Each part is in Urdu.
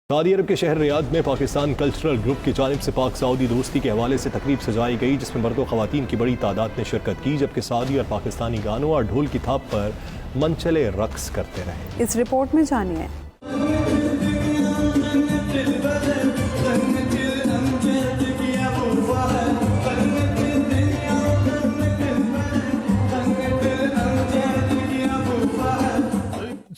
سعودی عرب کے شہر ریاض میں پاکستان کلچرل گروپ کی جانب سے پاک سعودی دوستی کے حوالے سے تقریب سجائی گئی، جس میں مرد و خواتین کی بڑی تعداد نے شرکت کی، جبکہ سعودی اور پاکستانی گانوں اور ڈھول کی تھاپ پر منچلے رقص کرتے رہے۔ اس رپورٹ میں جانیے۔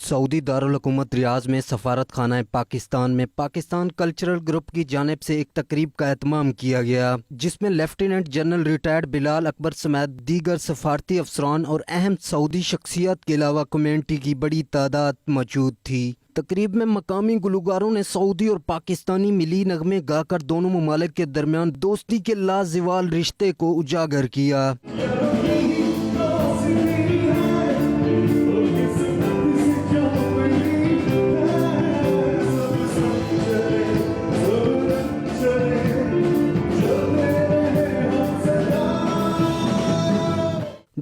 سعودی دارالحکومت ریاض میں سفارت خانہ پاکستان میں پاکستان کلچرل گروپ کی جانب سے ایک تقریب کا اہتمام کیا گیا، جس میں لیفٹیننٹ جنرل ریٹائرڈ بلال اکبر سمیت دیگر سفارتی افسران اور اہم سعودی شخصیات کے علاوہ کمیونٹی کی بڑی تعداد موجود تھی۔ تقریب میں مقامی گلوکاروں نے سعودی اور پاکستانی ملی نغمے گا کر دونوں ممالک کے درمیان دوستی کے لازوال رشتے کو اجاگر کیا۔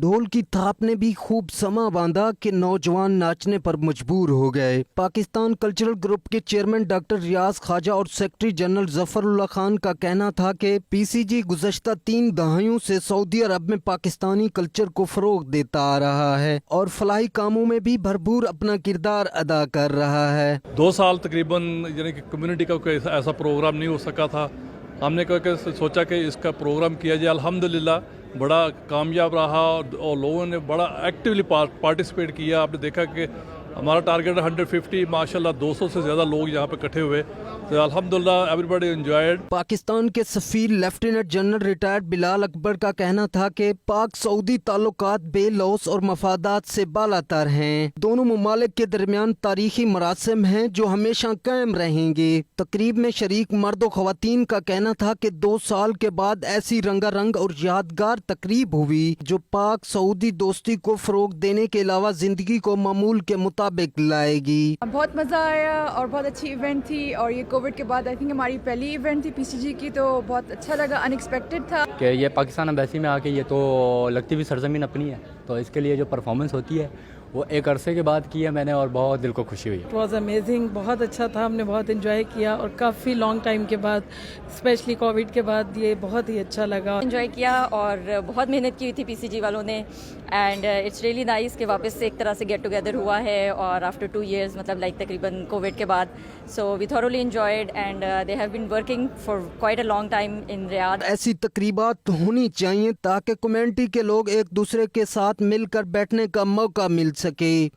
ڈھول کی تھاپ نے بھی خوب سما باندھا کہ نوجوان ناچنے پر مجبور ہو گئے۔ پاکستان کلچرل گروپ کے چیئرمین ڈاکٹر ریاض خواجہ اور سیکرٹری جنرل ظفر اللہ خان کا کہنا تھا کہ پی سی جی گزشتہ 3 دہائیوں سے سعودی عرب میں پاکستانی کلچر کو فروغ دیتا آ رہا ہے اور فلاحی کاموں میں بھی بھرپور اپنا کردار ادا کر رہا ہے۔ 2 سال تقریباً یعنی کہ کمیونٹی کا کوئی ایسا پروگرام نہیں ہو سکا تھا۔ ہم نے سوچا کہ اس کا پروگرام کیا جائے، الحمدللہ بڑا کامیاب رہا اور لوگوں نے بڑا ایکٹیولی پارٹیسپیٹ کیا۔ آپ نے دیکھا کہ ہمارا ٹارگیٹ 150، ماشاءاللہ 200 سے زیادہ لوگ یہاں پہ اکٹھے ہوئے، تو الحمدللہ ایوری باڈی انجوائڈ۔ پاکستان کے سفیر لیفٹیننٹ جنرل ریٹائرڈ بلال اکبر کا کہنا تھا کہ پاک سعودی تعلقات بے لوث اور مفادات سے بالا تر ہیں۔ دونوں ممالک کے درمیان تاریخی مراسم ہیں جو ہمیشہ قائم رہیں گے۔ تقریب میں شریک مرد و خواتین کا کہنا تھا کہ 2 سال کے بعد ایسی رنگا رنگ اور یادگار تقریب ہوئی جو پاک سعودی دوستی کو فروغ دینے کے علاوہ زندگی کو معمول کے مطابق لائے گی۔ بہت مزہ آیا اور بہت اچھی ایونٹ تھی، اور یہ کووڈ کے بعد آئی تھنک ہماری پہلی ایونٹ تھی پی سی جی کی، تو بہت اچھا لگا، ان ایکسپیکٹڈ تھا کہ یہ پاکستان امبیسی میں آ کے یہ تو لگتی بھی سرزمین اپنی ہے، تو اس کے لیے جو پرفارمنس ہوتی ہے وہ ایک عرصے کے بعد کی ہے میں نے، اور بہت دل کو خوشی ہوئی۔ اٹ واز امیزنگ، بہت اچھا تھا، ہم نے بہت انجوائے کیا، اور کافی لانگ ٹائم کے بعد اسپیشلی کووڈ کے بعد یہ بہت ہی اچھا لگا۔ انجوائے کیا اور بہت محنت کی ہوئی تھی پی سی جی والوں نے، اینڈ اٹس ریئلی نائس کہ واپس سے ایک طرح سے گیٹ ٹوگیدر ہوا ہے، اور آفٹر 2 ایئرز مطلب لائک تقریباً کووڈ کے بعد، so we thoroughly enjoyed and they have been working for quite a long time in Riyadh. ایسی تقریبات ہونی چاہیے تاکہ کمیونٹی کے لوگ ایک دوسرے کے ساتھ مل کر بیٹھنے کا موقع مل سکے۔